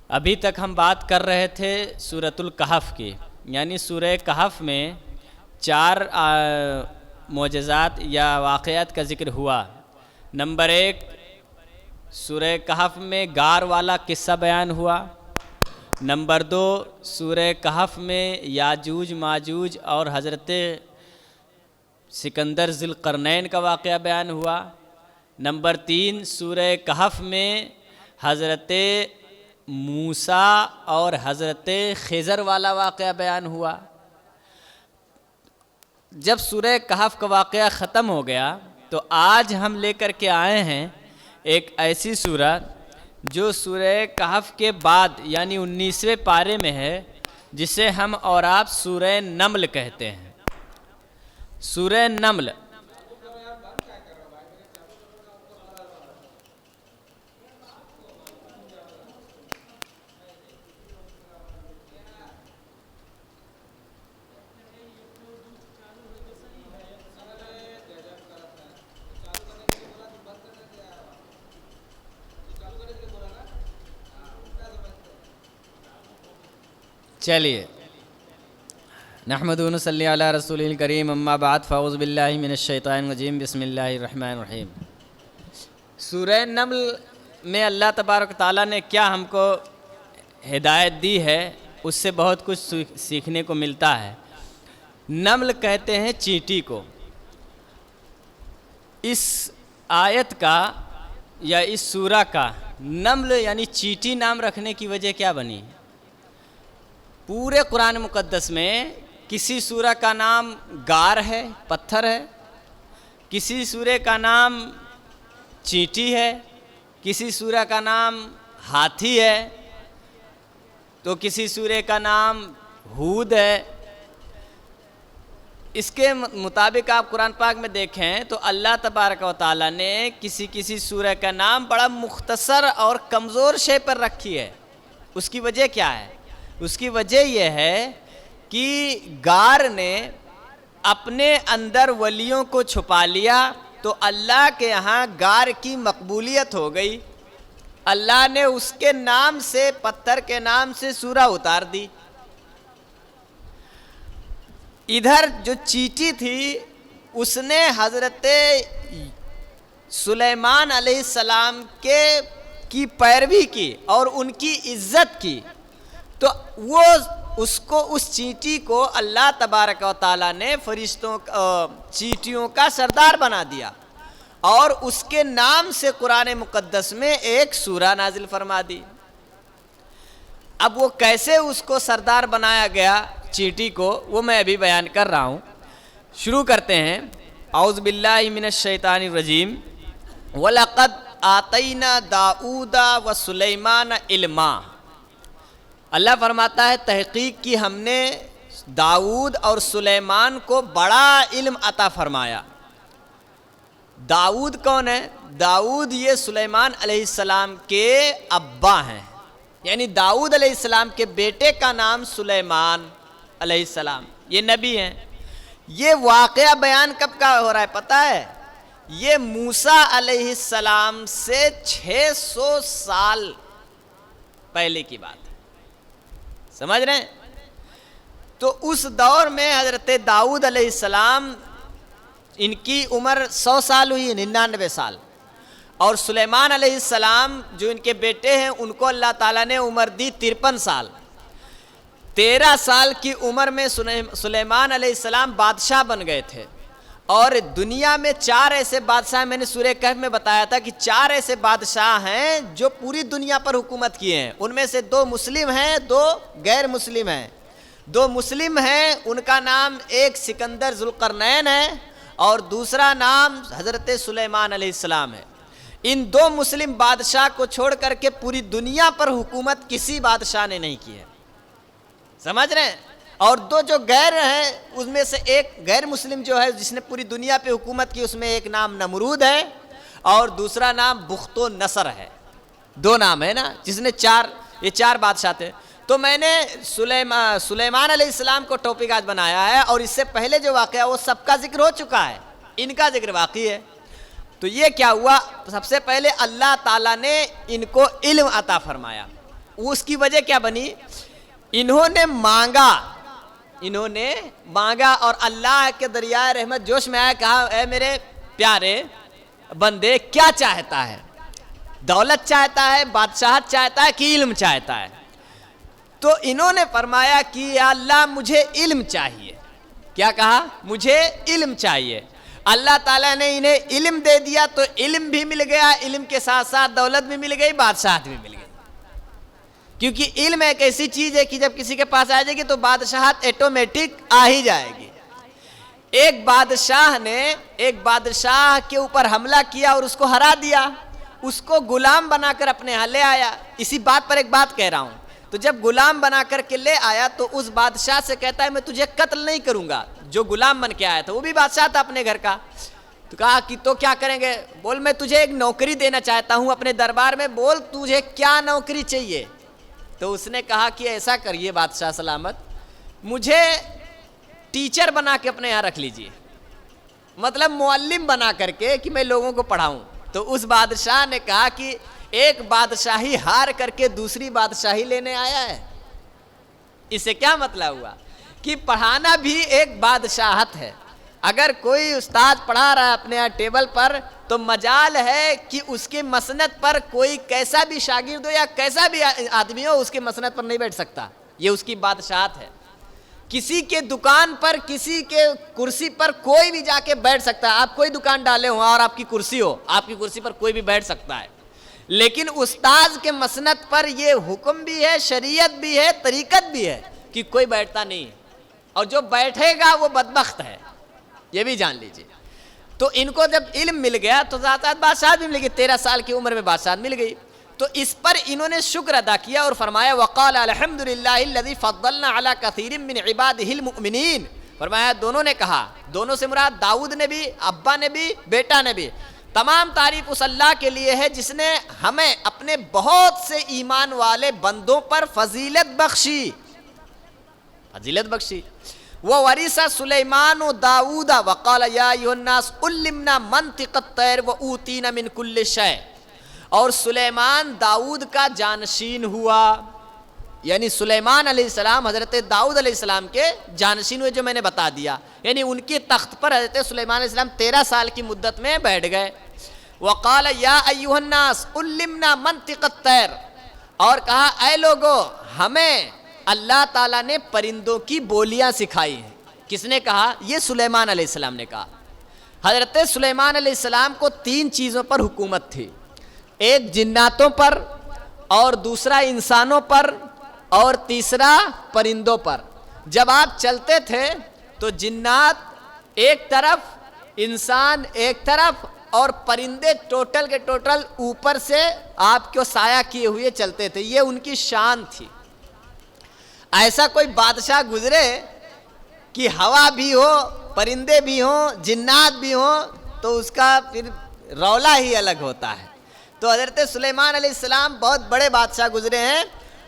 ابھی تک ہم بات کر رہے تھے سورۃ الکہف کی، یعنی سورہ کہف میں چار معجزات یا واقعات کا ذکر ہوا۔ نمبر 1، سورہ کہف میں غار والا قصہ بیان ہوا۔ نمبر 2، سورہ کہف میں یاجوج ماجوج اور حضرت سکندر ذی القرنین کا واقعہ بیان ہوا۔ نمبر 3، سورہ کہف میں حضرت موسیٰ اور حضرت خضر والا واقعہ بیان ہوا۔ جب سورہ کہف کا واقعہ ختم ہو گیا تو آج ہم لے کر کے آئے ہیں ایک ایسی سورہ جو سورہ کہف کے بعد یعنی 19ویں پارے میں ہے، جسے ہم اور آپ سورہ نمل کہتے ہیں۔ سورہ نمل چلیے نحمد و نصلی علی رسول الکریم، اما بعد فاعوذ باللہ من الشیطان الرجیم، بسم اللہ الرحمن الرحیم۔ سورہ نمل میں اللہ تبارک تعالیٰ نے کیا ہم کو ہدایت دی ہے، اس سے بہت کچھ سیکھنے کو ملتا ہے۔ نمل کہتے ہیں چینٹی کو۔ اس آیت کا یا اس سورہ کا نمل یعنی چینٹی نام رکھنے کی وجہ کیا بنی؟ پورے قرآن مقدس میں کسی سورہ کا نام غار ہے، پتھر ہے، کسی سورہ کا نام چینٹی ہے، کسی سورہ کا نام ہاتھی ہے، تو کسی سورہ کا نام ہود ہے۔ اس کے مطابق آپ قرآن پاک میں دیکھیں تو اللہ تبارک و تعالیٰ نے کسی سورہ کا نام بڑا مختصر اور کمزور شے پر رکھی ہے۔ اس کی وجہ کیا ہے؟ اس کی وجہ یہ ہے کہ غار نے اپنے اندر ولیوں کو چھپا لیا تو اللہ کے ہاں غار کی مقبولیت ہو گئی۔ اللہ نے اس کے نام سے، پتھر کے نام سے سورہ اتار دی۔ ادھر جو چینٹی تھی اس نے حضرت سلیمان علیہ السلام کی پیروی کی اور ان کی عزت کی، تو وہ اس چینٹی کو اللہ تبارک و تعالیٰ نے چینٹیوں کا سردار بنا دیا اور اس کے نام سے قرآن مقدس میں ایک سورہ نازل فرما دی۔ اب وہ کیسے اس کو سردار بنایا گیا چینٹی کو، وہ میں ابھی بیان کر رہا ہوں۔ شروع کرتے ہیں۔ اعوذ باللہ من الشیطان الرجیم۔ وَلَقَدْ آتَيْنَا دَاؤُودَ وَسُلَيْمَانَ عِلْمًا۔ اللہ فرماتا ہے تحقیق کی ہم نے داؤد اور سلیمان کو بڑا علم عطا فرمایا۔ داؤد کون ہے؟ داؤد یہ سلیمان علیہ السلام کے ابا ہیں، یعنی داؤد علیہ السلام کے بیٹے کا نام سلیمان علیہ السلام، یہ نبی ہیں۔ یہ واقعہ بیان کب کا ہو رہا ہے پتہ ہے؟ یہ موسیٰ علیہ السلام سے 600 سال پہلے کی بات ہے، سمجھ رہے ہیں؟ تو اس دور میں حضرت داؤد علیہ السلام، ان کی عمر 100 سال ہوئی، 99 سال، اور سلیمان علیہ السلام جو ان کے بیٹے ہیں ان کو اللہ تعالیٰ نے عمر دی 53 سال۔ 13 سال کی عمر میں سلیمان علیہ السلام بادشاہ بن گئے تھے، اور دنیا میں 4 ایسے بادشاہ، میں نے سورہ کہف میں بتایا تھا کہ 4 ایسے بادشاہ ہیں جو پوری دنیا پر حکومت کیے ہیں۔ ان میں سے 2 مسلم ہیں، 2 غیر مسلم ہیں۔ 2 مسلم ہیں، ان کا نام ایک سکندر ذی القرنین ہے اور دوسرا نام حضرت سلیمان علیہ السلام ہے۔ ان 2 مسلم بادشاہ کو چھوڑ کر کے پوری دنیا پر حکومت کسی بادشاہ نے نہیں کی ہے، سمجھ رہے ہیں؟ اور 2 جو غیر ہیں، اس میں سے ایک غیر مسلم جو ہے جس نے پوری دنیا پہ حکومت کی، اس میں ایک نام نمرود ہے اور دوسرا نام بخت و نصر ہے۔ 2 نام ہے نا، جس نے یہ 4 بادشاہ تھے۔ تو میں نے سلیمان علیہ السلام کو ٹاپک آج بنایا ہے، اور اس سے پہلے جو واقعہ وہ سب کا ذکر ہو چکا ہے، ان کا ذکر باقی ہے۔ تو یہ کیا ہوا؟ سب سے پہلے اللہ تعالیٰ نے ان کو علم عطا فرمایا، اس کی وجہ کیا بنی؟ انہوں نے مانگا اور اللہ کے دریائے رحمت جوش میں آیا، کہا اے میرے پیارے بندے کیا چاہتا ہے؟ دولت چاہتا ہے، بادشاہت چاہتا ہے کہ علم چاہتا ہے؟ تو انہوں نے فرمایا کہ یا اللہ مجھے علم چاہیے۔ کیا کہا؟ مجھے علم چاہیے۔ اللہ تعالیٰ نے انہیں علم دے دیا تو علم بھی مل گیا، علم کے ساتھ ساتھ دولت بھی مل گئی، بادشاہت بھی مل گئی۔ کیونکہ علم ایک ایسی چیز ہے کہ جب کسی کے پاس آ جائے گی تو بادشاہت ایٹومیٹک آ ہی جائے گی۔ ایک بادشاہ کے اوپر حملہ کیا اور اس کو ہرا دیا، اس کو غلام بنا کر اپنے ہاں لے آیا۔ اسی بات پر ایک بات کہہ رہا ہوں، تو جب غلام بنا کر کے لے آیا تو اس بادشاہ سے کہتا ہے میں تجھے قتل نہیں کروں گا۔ جو غلام بن کے آیا تھا وہ بھی بادشاہ تھا اپنے گھر کا، تو کہا کہ تو کیا کریں گے؟ بول میں تجھے ایک نوکری دینا چاہتا ہوں اپنے دربار میں، بول تجھے کیا نوکری چاہیے؟ تو اس نے کہا کہ ایسا کریے بادشاہ سلامت، مجھے ٹیچر بنا کے اپنے یہاں رکھ لیجئے، مطلب معلم بنا کر کے کہ میں لوگوں کو پڑھاؤں۔ تو اس بادشاہ نے کہا کہ ایک بادشاہی ہار کر کے دوسری بادشاہی لینے آیا ہے۔ اس سے کیا مطلب ہوا کہ پڑھانا بھی ایک بادشاہت ہے۔ اگر کوئی استاد پڑھا رہا ہے اپنے یہاں ٹیبل پر تو مجال ہے کہ اس کے مسند پر کوئی کیسا بھی شاگرد ہو یا کیسا بھی آدمی ہو اس کے مسند پر نہیں بیٹھ سکتا، یہ اس کی بادشاہت ہے۔ کسی کے دکان پر، کسی کے کرسی پر کوئی بھی جا کے بیٹھ سکتا ہے۔ آپ کوئی دکان ڈالے ہو اور آپ کی کرسی ہو، آپ کی کرسی پر کوئی بھی بیٹھ سکتا ہے، لیکن استاذ کے مسند پر یہ حکم بھی ہے، شریعت بھی ہے، طریقت بھی ہے کہ کوئی بیٹھتا نہیں ہے، اور جو بیٹھے گا وہ بدبخت ہے، یہ بھی جان لیجئے۔ تو ان کو جب علم مل گیا تو ذات بادشاہت بھی مل گئی، 13 سال کی عمر میں بادشاہت مل گئی۔ تو اس پر انہوں نے شکر ادا کیا اور فرمایا وقال الحمدللہ الذی فضلنا علی کثیر من عبادہ المؤمنین۔ فرمایا دونوں نے کہا، دونوں سے مراد داؤد نے بھی، ابا نے بھی، بیٹا نے بھی، تمام تعریف اس اللہ کے لیے ہے جس نے ہمیں اپنے بہت سے ایمان والے بندوں پر فضیلت بخشی۔ وَوَرِثَ سُلَيْمَانُ دَاوُودَ وَقَالَ يَا أَيُّهَا النَّاسُ عُلِّمْنَا مَنطِقَ الطَّيْرِ وَأُوتِينَا مِنْ كُلِّ شَيْءٍ۔ اور سلیمان داؤد کا جانشین ہوا، یعنی سلیمان علیہ السلام حضرت داؤد علیہ السلام کے جانشین ہوئے، جو میں نے بتا دیا، یعنی ان کے تخت پر حضرت سلیمان علیہ السلام 13 سال کی مدت میں بیٹھ گئے۔ وَقَالَ يَا أَيُّهَا النَّاسُ عُلِّمْنَا مَنطِقَ الطَّيْرِ، اور کہا اے لوگو ہمیں اللہ تعالیٰ نے پرندوں کی بولیاں سکھائی ہیں۔ کس نے کہا؟ یہ سلیمان علیہ السلام نے کہا۔ حضرت سلیمان علیہ السلام کو 3 چیزوں پر حکومت تھی، ایک جناتوں پر، اور دوسرا انسانوں پر، اور تیسرا پرندوں پر۔ جب آپ چلتے تھے تو جنات ایک طرف، انسان ایک طرف، اور پرندے ٹوٹل کے ٹوٹل اوپر سے آپ کو سایہ کیے ہوئے چلتے تھے، یہ ان کی شان تھی۔ ایسا کوئی بادشاہ گزرے کہ ہوا بھی ہو، پرندے بھی ہوں، جنات بھی ہوں، تو اس کا پھر رولا ہی الگ ہوتا ہے۔ تو حضرت سلیمان علیہ السلام بہت بڑے بادشاہ گزرے ہیں،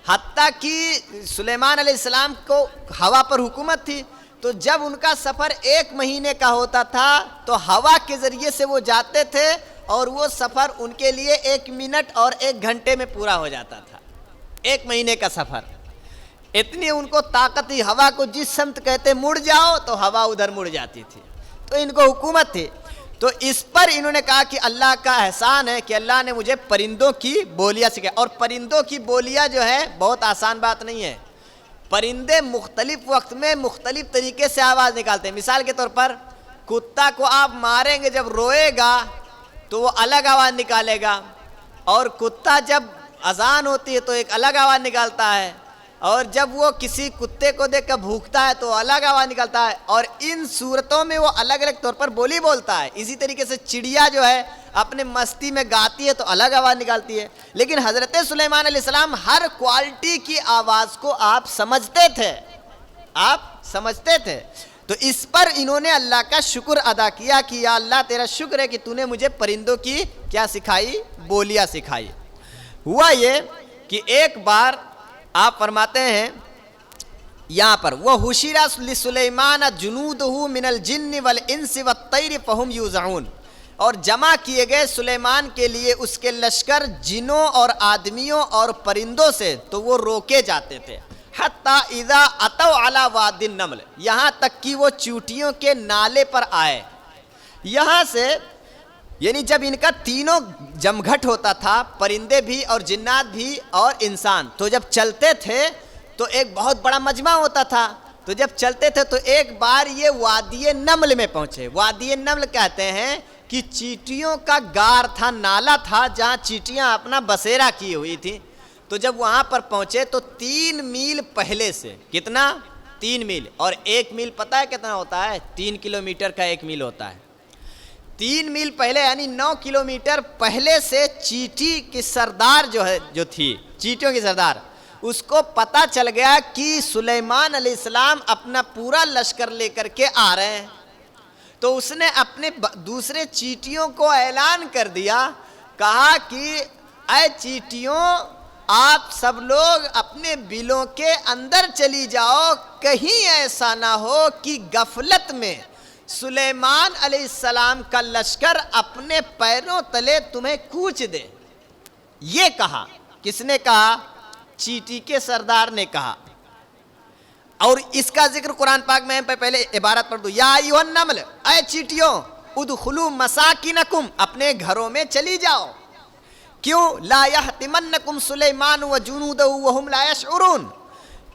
حتیٰ کہ سلیمان علیہ السلام کو ہوا پر حکومت تھی، تو جب ان کا سفر 1 مہینے کا ہوتا تھا تو ہوا کے ذریعے سے وہ جاتے تھے، اور وہ سفر ان کے لیے 1 منٹ اور 1 گھنٹے میں پورا ہو جاتا تھا۔ 1 مہینے کا سفر، اتنی ان کو طاقت تھی، ہوا کو جس سمت کہتے مڑ جاؤ تو ہوا ادھر مڑ جاتی تھی، تو ان کو حکومت تھی۔ تو اس پر انہوں نے کہا کہ اللہ کا احسان ہے کہ اللہ نے مجھے پرندوں کی بولیاں سکھائی، اور پرندوں کی بولیاں جو ہے بہت آسان بات نہیں ہے۔ پرندے مختلف وقت میں مختلف طریقے سے آواز نکالتے ہیں۔ مثال کے طور پر کتا کو آپ ماریں گے، جب روئے گا تو وہ الگ آواز نکالے گا، اور کتا جب اذان ہوتی ہے تو ایک الگ آواز نکالتا ہے، اور جب وہ کسی کتے کو دیکھ کر بھوکتا ہے تو الگ آواز نکالتا ہے، اور ان صورتوں میں وہ الگ الگ طور پر بولی بولتا ہے۔ اسی طریقے سے چڑیا جو ہے اپنے مستی میں گاتی ہے تو الگ آواز نکالتی ہے، لیکن حضرت سلیمان علیہ السلام ہر کوالٹی کی آواز کو آپ سمجھتے تھے۔ تو اس پر انہوں نے اللہ کا شکر ادا کیا کہ یا اللہ تیرا شکر ہے کہ تو نے مجھے پرندوں کی کیا سکھائی؟ بولیاں سکھائی۔ ہوا یہ کہ ایک بار آپ فرماتے ہیں یہاں پر وَحُشِرَ لِسُلَيْمَانَ جُنُودُهُ مِنَ الْجِنِّ وَالْإِنسِ وَالطَّيْرِ فَهُمْ يُوزَعُونَ، اور جمع کیے گئے سلیمان کے لیے اس کے لشکر جنوں اور آدمیوں اور پرندوں سے تو وہ روکے جاتے تھے، حتیٰ اذا اتوا علی وادی النمل، یہاں تک کہ وہ چیونٹیوں کے نالے پر آئے۔ یہاں سے یعنی جب ان کا تینوں جمگھٹ ہوتا تھا، پرندے بھی اور جنات بھی اور انسان، تو جب چلتے تھے تو ایک بہت بڑا مجمع ہوتا تھا، تو جب چلتے تھے تو ایک بار یہ وادی نمل میں پہنچے۔ وادی نمل کہتے ہیں کہ چیٹیوں کا غار تھا، نالا تھا جہاں چیٹیاں اپنا بسیرا کی ہوئی تھیں۔ تو جب وہاں پر پہنچے تو 3 میل پہلے سے، کتنا؟ 3 میل، اور 1 میل پتہ ہے کتنا ہوتا ہے؟ 3 کلومیٹر کا 1 میل ہوتا ہے۔ 3 میل پہلے یعنی 9 کلومیٹر پہلے سے چیٹی کی سردار جو تھی، چیٹیوں کی سردار، اس کو پتہ چل گیا کہ سلیمان علیہ السلام اپنا پورا لشکر لے کر کے آ رہے ہیں، تو اس نے اپنے دوسرے چیٹیوں کو اعلان کر دیا، کہا کہ اے چیٹیوں، آپ سب لوگ اپنے بلوں کے اندر چلی جاؤ، کہیں ایسا نہ ہو کہ غفلت میں سلیمان علیہ السلام کا لشکر اپنے پیروں تلے تمہیں کوچ دے۔ یہ کہا، کس نے کہا؟ چیٹی کے سردار نے کہا۔ اور اس کا ذکر قرآن پاک میں پہلے عبارت پڑھ دو، یا ایھا النمل، اے چیٹیوں، ادخلوا مساکنکم، اپنے گھروں میں چلی جاؤ۔ کیوں؟ لا یحطمنکم سلیمان وجنودہ وہم لا یشعرون،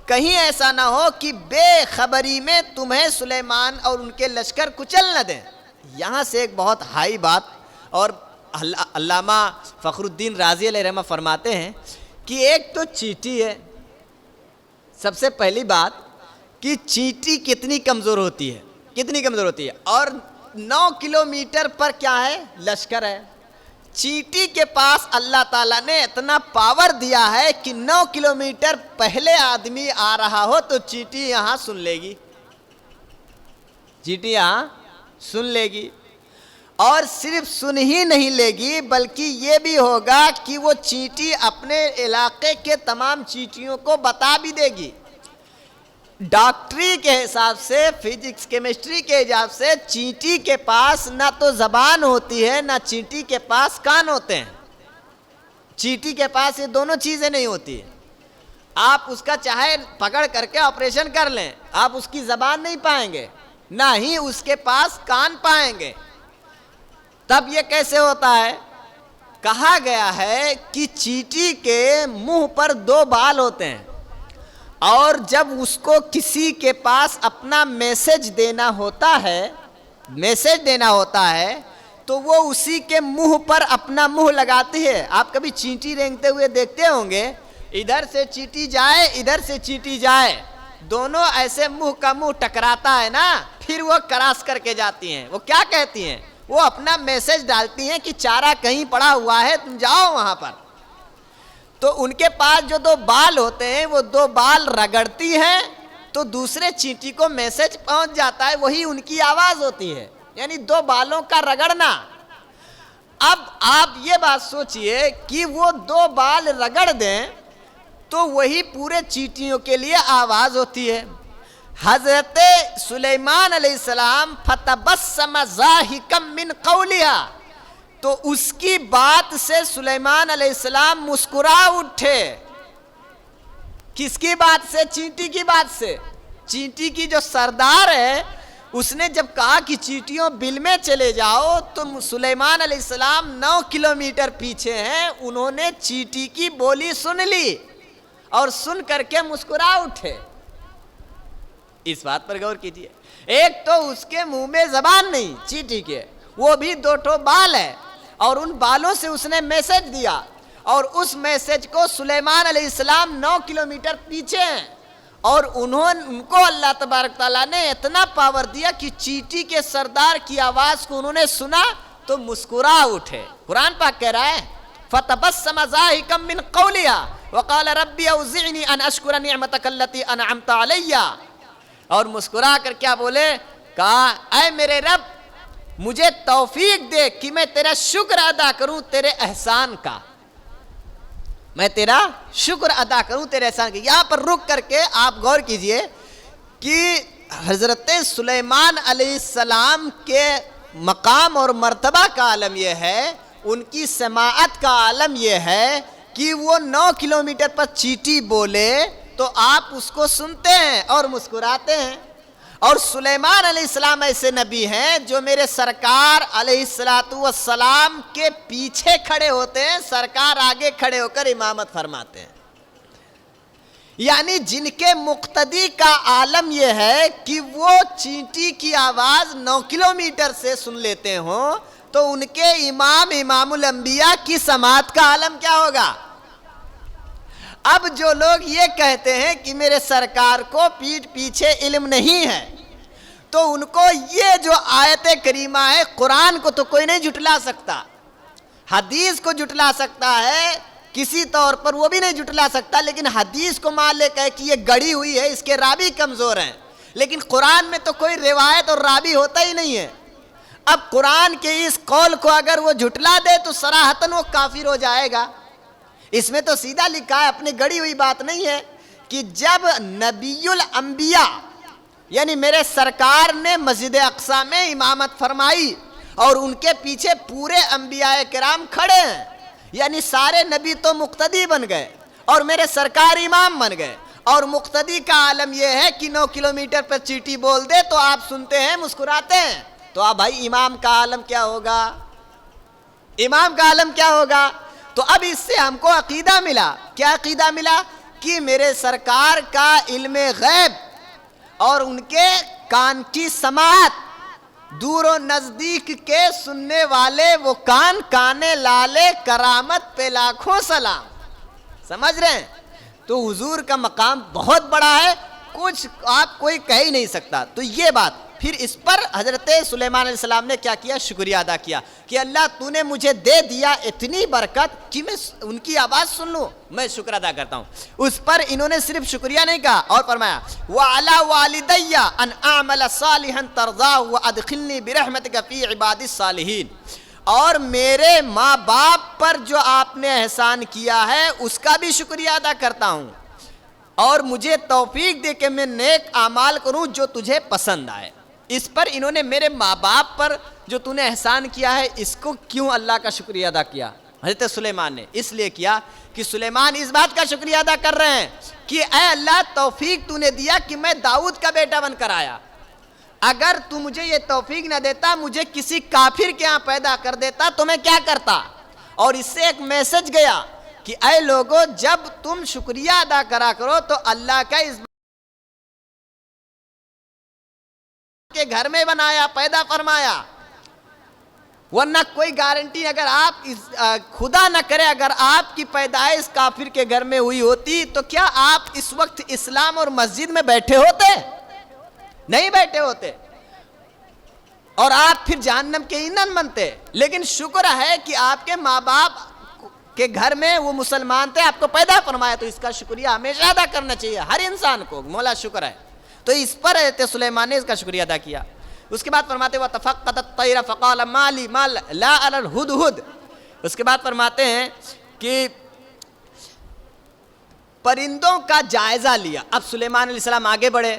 کہیں ایسا نہ ہو کہ بے خبری میں تمہیں سلیمان اور ان کے لشکر کچل نہ دیں۔ یہاں سے ایک بہت ہائی بات، اور علامہ فخر الدین رازی علیہ رحمہ فرماتے ہیں کہ ایک تو چیٹی ہے، سب سے پہلی بات کہ چیٹی کتنی کمزور ہوتی ہے، کتنی کمزور ہوتی ہے، اور 9 کلومیٹر پر کیا ہے؟ لشکر ہے۔ چیٹی کے پاس اللہ تعالیٰ نے اتنا پاور دیا ہے کہ 9 کلومیٹر پہلے آدمی آ رہا ہو تو چیٹی یہاں سن لے گی، چیٹی یہاں سن لے گی، اور صرف سن ہی نہیں لے گی بلکہ یہ بھی ہوگا کہ وہ چیٹی اپنے علاقے کے تمام چیٹیوں کو بتا بھی دے گی۔ ڈاکٹری کے حساب سے، فزکس کیمسٹری کے حساب سے چیٹی کے پاس نہ تو زبان ہوتی ہے، نہ چیٹی کے پاس کان ہوتے ہیں، چیٹی کے پاس یہ دونوں چیزیں نہیں ہوتی ہیں۔ آپ اس کا چاہے پکڑ کر کے آپریشن کر لیں، آپ اس کی زبان نہیں پائیں گے، نہ ہی اس کے پاس کان پائیں گے۔ تب یہ کیسے ہوتا ہے؟ کہا گیا ہے کہ چیٹی کے منہ پر 2 بال ہوتے ہیں، اور جب اس کو کسی کے پاس اپنا میسج دینا ہوتا ہے تو وہ اسی کے منہ پر اپنا منہ لگاتی ہے۔ آپ کبھی چینٹی رینگتے ہوئے دیکھتے ہوں گے، ادھر سے چیٹی جائے، ادھر سے چیٹی جائے، دونوں ایسے منہ کا منہ ٹکراتا ہے نا، پھر وہ کراس کر کے جاتی ہیں۔ وہ کیا کہتی ہیں؟ وہ اپنا میسج ڈالتی ہیں کہ چارہ کہیں پڑا ہوا ہے، تم جاؤ وہاں پر۔ تو ان کے پاس جو 2 بال ہوتے ہیں، وہ 2 بال رگڑتی ہیں تو دوسرے چینٹی کو میسج پہنچ جاتا ہے، وہی ان کی آواز ہوتی ہے، یعنی 2 بالوں کا رگڑنا۔ اب آپ یہ بات سوچئے کہ وہ 2 بال رگڑ دیں تو وہی پورے چیٹیوں کے لیے آواز ہوتی ہے۔ حضرت سلیمان علیہ السلام فتبسم ضاحکا من قولہا، تو اس کی بات سے سلیمان علیہ السلام مسکرا اٹھے۔ کس کی بات سے؟ چینٹی کی بات سے۔ چینٹی کی جو سردار ہے، اس نے جب کہا کہ چیٹیوں بل میں چلے جاؤ، تو سلیمان علیہ السلام 9 کلومیٹر پیچھے ہیں، انہوں نے چیٹی کی بولی سن لی اور سن کر کے مسکرا اٹھے۔ اس بات پر غور کیجیے، ایک تو اس کے منہ میں زبان نہیں چیٹی کے، وہ بھی 2 بال ہے، اور ان بالوں سے اس نے میسج دیا، اور اس میسج کو سلیمان علیہ السلام 9 کلومیٹر پیچھے ہیں، اور ان کو اللہ تبارک تعالیٰ نے اتنا پاور دیا کہ چیٹی کے سردار کی آواز کو انہوں نے سنا تو مسکرا اٹھے۔ قرآن پاک کہہ رہا ہے فَتَبَسَّمَ ضَاحِكًا مِّن قَوْلِهَا وَقَالَ رَبِّ أَوْزِعْنِي أَنْ أَشْكُرَ نِعْمَتَكَ الَّتِي أَنْعَمْتَ عَلَيَّ، اور مسکرا کر کیا بولے؟ کہا اے میرے رب، مجھے توفیق دے کہ میں تیرا شکر ادا کروں تیرے احسان کا، میں تیرا شکر ادا کروں تیرے احسان کا۔ یہاں پر رک کر کے آپ غور کیجئے کہ حضرت سلیمان علیہ السلام کے مقام اور مرتبہ کا عالم یہ ہے، ان کی سماعت کا عالم یہ ہے کہ وہ 9 کلومیٹر پر چیٹی بولے تو آپ اس کو سنتے ہیں اور مسکراتے ہیں۔ اور سلیمان علیہ السلام ایسے نبی ہیں جو میرے سرکار علیہ السلام کے پیچھے کھڑے ہوتے ہیں، سرکار آگے کھڑے ہو کر امامت فرماتے ہیں۔ یعنی جن کے مقتدی کا عالم یہ ہے کہ وہ چینٹی کی آواز 9 کلومیٹر سے سن لیتے ہوں، تو ان کے امام الانبیاء کی سماعت کا عالم کیا ہوگا؟ اب جو لوگ یہ کہتے ہیں کہ میرے سرکار کو پیٹھ پیچھے علم نہیں ہے، تو ان کو یہ جو آیت کریمہ ہے، قرآن کو تو کوئی نہیں جھٹلا سکتا، حدیث کو جھٹلا سکتا ہے کسی طور پر، وہ بھی نہیں جھٹلا سکتا، لیکن حدیث کو مان لے کہ یہ گڑی ہوئی ہے، اس کے راوی کمزور ہیں، لیکن قرآن میں تو کوئی روایت اور راوی ہوتا ہی نہیں ہے۔ اب قرآن کے اس قول کو اگر وہ جھٹلا دے تو صراحتاً وہ کافر ہو جائے گا۔ اس میں تو سیدھا لکھا ہے، اپنی گڑی ہوئی بات نہیں ہے، کہ جب نبی الانبیاء یعنی میرے سرکار نے مسجد اقصی میں امامت فرمائی اور ان کے پیچھے پورے انبیاء کرام کھڑے ہیں، یعنی سارے نبی تو مقتدی بن گئے اور میرے سرکار امام بن گئے، اور مقتدی کا عالم یہ ہے کہ 9 کلومیٹر پر چیٹی بول دے تو آپ سنتے ہیں، مسکراتے ہیں، تو اب بھائی امام کا عالم کیا ہوگا؟ امام کا عالم کیا ہوگا؟ تو اب اس سے ہم کو عقیدہ ملا، کیا عقیدہ ملا؟ کہ میرے سرکار کا علم غیب اور ان کے کان کی سماعت، دور و نزدیک کے سننے والے وہ کان، کانے لالے، کرامت پہ لاکھوں سلام۔ سمجھ رہے ہیں؟ تو حضور کا مقام بہت بڑا ہے، کچھ آپ کوئی کہہ ہی نہیں سکتا۔ تو یہ بات، پھر اس پر حضرت سلیمان علیہ السلام نے کیا کیا؟ شکریہ ادا کیا کہ اللہ تو نے مجھے دے دیا اتنی برکت کہ میں ان کی آواز سن لوں، میں شکر ادا کرتا ہوں۔ اس پر انہوں نے صرف شکریہ نہیں کہا اور فرمایا وَعَلَى وَالِدَيَّ أَنْ أَعْمَلَ صَالِحًا تَرْضَاهُ وَأَدْخِلْنِي بِرَحْمَتِكَ فِي عِبَادِ الصَّالِحِينَ، اور میرے ماں باپ پر جو آپ نے احسان کیا ہے اس کا بھی شکریہ ادا کرتا ہوں، اور مجھے توفیق دے کہ میں نیک اعمال کروں جو تجھے پسند آئے۔ اس پر انہوں نے میرے ماں باپ پر جو تو نے احسان کیا ہے اس کو کیوں اللہ کا شکریہ ادا کیا؟ حضرت سلیمان نے اس لیے کیا کہ سلیمان اس بات کا شکریہ ادا کر رہے ہیں کہ اے اللہ توفیق تو نے دیا کہ میں داؤد کا بیٹا بن کر آیا، اگر تو مجھے یہ توفیق نہ دیتا، مجھے کسی کافر کے ہاں پیدا کر دیتا تو میں کیا کرتا؟ اور اس سے ایک میسج گیا کہ اے لوگو، جب تم شکریہ ادا کرا کرو تو اللہ کا اس کے گھر میں بنایا، پیدا فرمایا، ورنہ کوئی گارنٹی اگر آپ خدا نہ کرے اگر آپ کی پیدائش کافر کے گھر میں ہوئی ہوتی تو کیا آپ اس وقت اسلام اور مسجد میں بیٹھے ہوتے؟ نہیں بیٹھے ہوتے، اور آپ پھر جہنم کے ایندھن بنتے۔ لیکن شکر ہے کہ آپ کے ماں باپ کے گھر میں وہ مسلمان تھے، آپ کو پیدا فرمایا، تو اس کا شکریہ ہمیشہ ادا کرنا چاہیے ہر انسان کو، مولا شکر ہے۔ تو اس پر حضرت سلیمان نے اس کا شکریہ ادا کیا۔ اس کے بعد فرماتے ہیں وَتَفَقَّدَ الطَّيْرَ فَقَالَ مَا لِي مَا لَا أَرَى الْهُدْهُدْ، اس کے بعد فرماتے ہیں کہ پرندوں کا جائزہ لیا۔ اب سلیمان علیہ السلام آگے بڑھے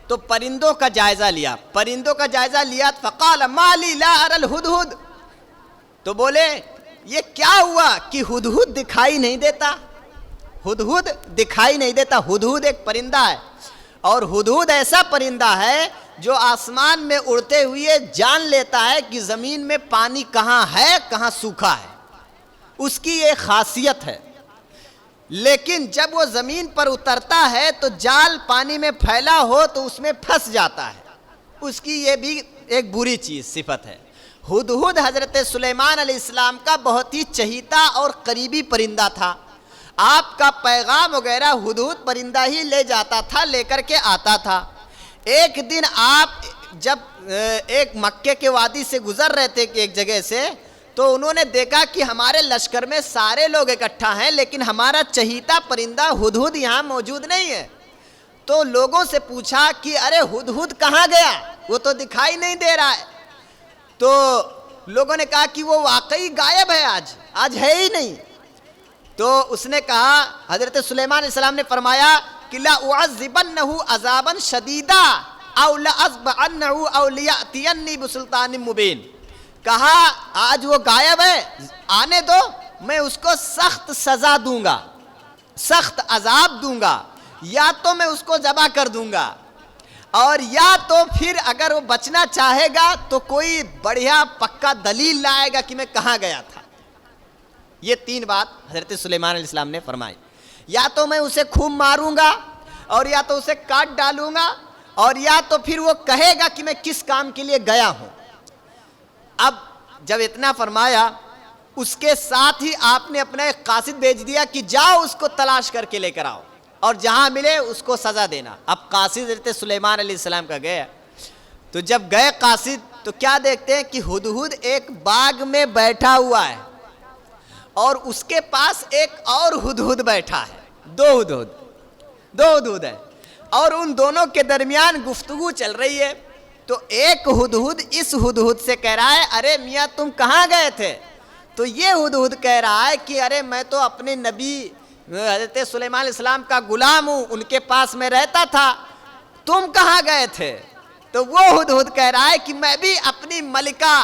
تو پرندوں کا جائزہ لیا، پرندوں کا جائزہ لیا، فَقَالَ مَا لِي لَا أَرَى الْهُدْهُدْ، تو بولے یہ کیا ہوا کہ ہدہد دکھائی نہیں دیتا؟ ہدہد دکھائی نہیں دیتا۔ ہدہد ایک پرندہ ہے، اور ہدہد ایسا پرندہ ہے جو آسمان میں اڑتے ہوئے جان لیتا ہے کہ زمین میں پانی کہاں ہے، کہاں سوکھا ہے، اس کی یہ خاصیت ہے۔ لیکن جب وہ زمین پر اترتا ہے تو جال پانی میں پھیلا ہو تو اس میں پھنس جاتا ہے، اس کی یہ بھی ایک بری چیز صفت ہے۔ ہدہد حضرت سلیمان علیہ السلام کا بہت ہی چہیتا اور قریبی پرندہ تھا، آپ کا پیغام وغیرہ ہدہد پرندہ ہی لے جاتا تھا، لے کر کے آتا تھا۔ ایک دن آپ جب ایک مکے کے وادی سے گزر رہے تھے ایک جگہ سے، تو انہوں نے دیکھا کہ ہمارے لشکر میں سارے لوگ اکٹھا ہیں لیکن ہمارا چہیتا پرندہ ہدہد یہاں موجود نہیں ہے۔ تو لوگوں سے پوچھا کہ ارے ہدہد کہاں گیا، وہ تو دکھائی نہیں دے رہا ہے۔ تو لوگوں نے کہا کہ وہ واقعی غائب ہے، آج ہے ہی نہیں۔ تو اس نے کہا، حضرت سلیمان علیہ السلام نے فرمایا کہ لَأُعَذِّبَنَّهُ عَذَابًا شَدِيدًا أَوْ لَأَذْبَحَنَّهُ أَوْ لِيَأْتِيَنِّي بِسُلْطَانٍ مُبِينٍ، کہا آج وہ غائب ہے، آنے دو، میں اس کو سخت سزا دوں گا، سخت عذاب دوں گا، یا تو میں اس کو ذبح کر دوں گا، اور یا تو پھر اگر وہ بچنا چاہے گا تو کوئی بڑھیا پکا دلیل لائے گا کہ میں کہاں گیا تھا۔ یہ 3 بات حضرت سلیمان علیہ السلام نے فرمائی، یا تو میں اسے خوب ماروں گا، اور یا تو اسے کاٹ ڈالوں گا، اور یا تو پھر وہ کہے گا کہ میں کس کام کے لیے گیا ہوں۔ اب جب اتنا فرمایا، اس کے ساتھ ہی آپ نے اپنا ایک قاصد بھیج دیا کہ جاؤ اس کو تلاش کر کے لے کر آؤ، اور جہاں ملے اس کو سزا دینا۔ اب قاصد حضرت سلیمان علیہ السلام کا گیا، تو جب گئے قاصد تو کیا دیکھتے ہیں کہ ہدہد ایک باغ میں بیٹھا ہوا ہے، اور اس کے پاس ایک اور ہدہد بیٹھا ہے، 2 ہدہد ہے، اور ان دونوں کے درمیان گفتگو چل رہی ہے۔ تو ایک ہدہد اس ہدہد سے کہہ رہا ہے ارے میاں تم کہاں گئے تھے؟ تو یہ ہدہد کہہ رہا ہے کہ ارے میں تو اپنے نبی حضرت سلیمان علیہ السلام کا غلام ہوں، ان کے پاس میں رہتا تھا، تم کہاں گئے تھے؟ تو وہ ہدہد کہہ رہا ہے کہ میں بھی اپنی ملکہ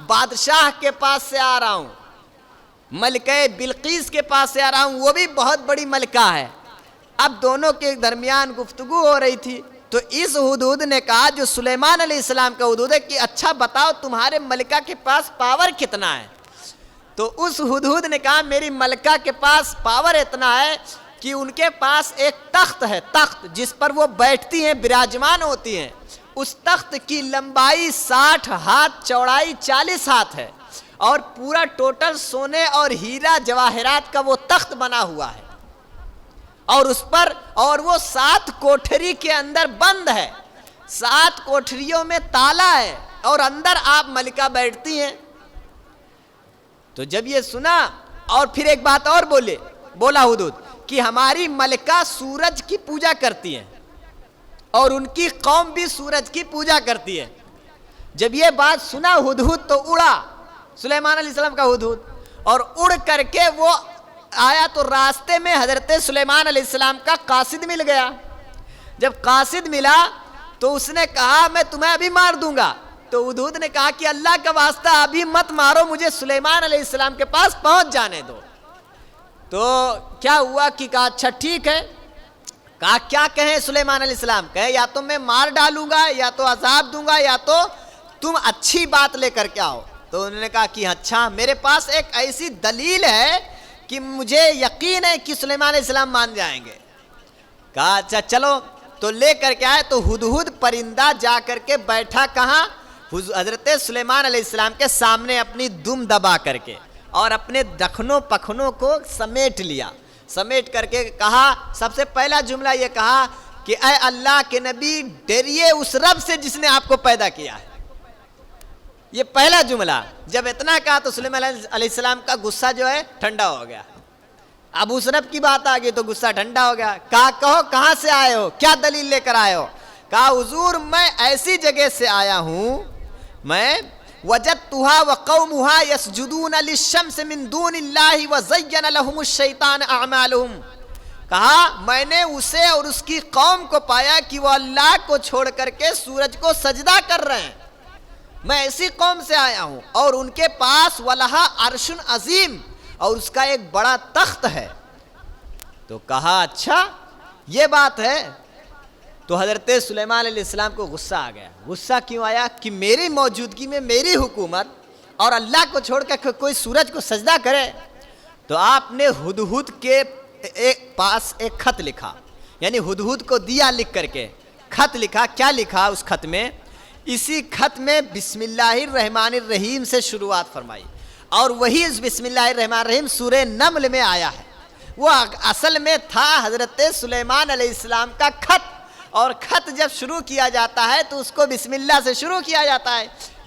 بادشاہ کے پاس سے آ رہا ہوں، ملکہ بلقیس کے پاس سے آ رہا ہوں، وہ بھی بہت بڑی ملکہ ہے۔ اب دونوں کے درمیان گفتگو ہو رہی تھی، تو اس ہدہد نے کہا جو سلیمان علیہ السلام کا ہدہد ہے کہ اچھا بتاؤ تمہارے ملکہ کے پاس پاور کتنا ہے؟ تو اس ہدہد نے کہا میری ملکہ کے پاس پاور اتنا ہے کہ ان کے پاس ایک تخت ہے، تخت جس پر وہ بیٹھتی ہیں، براجمان ہوتی ہیں، اس تخت کی لمبائی 60 ہاتھ، چوڑائی 40 ہاتھ ہے، اور پورا ٹوٹل سونے اور ہیرا جواہرات کا وہ تخت بنا ہوا ہے، اور اس پر اور وہ 7 کوٹھری کے اندر بند ہے، 7 کوٹھریوں میں تالا ہے، اور اندر آپ ملکہ بیٹھتی ہیں۔ تو جب یہ سنا، اور پھر ایک بات اور بولا ہدہد کہ ہماری ملکہ سورج کی پوجا کرتی ہے، اور ان کی قوم بھی سورج کی پوجا کرتی ہے۔ جب یہ بات سنا ہدہد تو اڑا، سلیمان علیہ السلام کا ہدہد، اور اڑ کر کے وہ آیا تو راستے میں حضرت سلیمان علیہ السلام کا قاصد مل گیا۔ جب قاصد ملا تو اس نے کہا میں تمہیں ابھی مار دوں گا، تو ہدہد نے کہا کہ اللہ کا واسطہ ابھی مت مارو، مجھے سلیمان علیہ السلام کے پاس پہنچ جانے دو۔ تو کیا ہوا کہ کہا اچھا ٹھیک ہے، کہا کیا کہیں سلیمان علیہ السلام؟ کہے یا تو میں مار ڈالوں گا، یا تو عذاب دوں گا، یا تو تم اچھی بات لے کر کے آؤ۔ تو انہوں نے کہا کہ اچھا میرے پاس ایک ایسی دلیل ہے کہ مجھے یقین ہے کہ سلیمان علیہ السلام مان جائیں گے۔ کہا اچھا چلو، تو لے کر کے آئے، تو ہدہد پرندہ جا کر کے بیٹھا کہاں؟ حضرت سلیمان علیہ السلام کے سامنے اپنی دم دبا کر کے، اور اپنے دخنوں پکھنوں کو سمیٹ لیا، سمیٹ کر کے کہا، سب سے پہلا جملہ یہ کہا کہ اے اللہ کے نبی ڈریے اس رب سے جس نے آپ کو پیدا کیا ہے۔ یہ پہلا جملہ جب اتنا کہا تو سلیمان علیہ السلام کا غصہ جو ہے ٹھنڈا ہو گیا۔ اب اس رب کی بات آ گئی تو غصہ ٹھنڈا ہو گیا۔ کہا کہو کہاں سے آئے ہو، کیا دلیل لے کر آئے ہو؟ کہا حضور میں ایسی جگہ سے آیا ہوں، میں وجدتها وقومها يسجدون للشمس من دون اللہ وزین لهم الشیطان اعمالهم۔ کہا میں نے اسے اور اس کی قوم کو پایا کہ وہ اللہ کو چھوڑ کر کے سورج کو سجدہ کر رہے ہیں۔ میں ایسی قوم سے آیا ہوں، اور ان کے پاس وَلَهَا عَرْشٌ عظیم، اور اس کا ایک بڑا تخت ہے۔ تو کہا اچھا یہ بات ہے۔ تو حضرت سلیمان علیہ السلام کو غصہ آ گیا۔ غصہ کیوں آیا؟ کہ میری موجودگی میں میری حکومت، اور اللہ کو چھوڑ کر کوئی سورج کو سجدہ کرے۔ تو آپ نے ہدہد کے پاس ایک خط لکھا، یعنی ہدہد کو دیا لکھ کر کے خط لکھا۔ کیا لکھا اس خط میں؟ اسی خط میں بسم اللہ الرحمن الرحیم سے شروعات فرمائی، اور وہی بسم اللہ الرحمن الرحیم سورہ نمل میں آیا ہے۔ وہ اصل میں تھا حضرت سلیمان علیہ السلام کا خط، اور خط جب شروع کیا جاتا ہے تو اس کو بسم اللہ سے شروع کیا جاتا ہے۔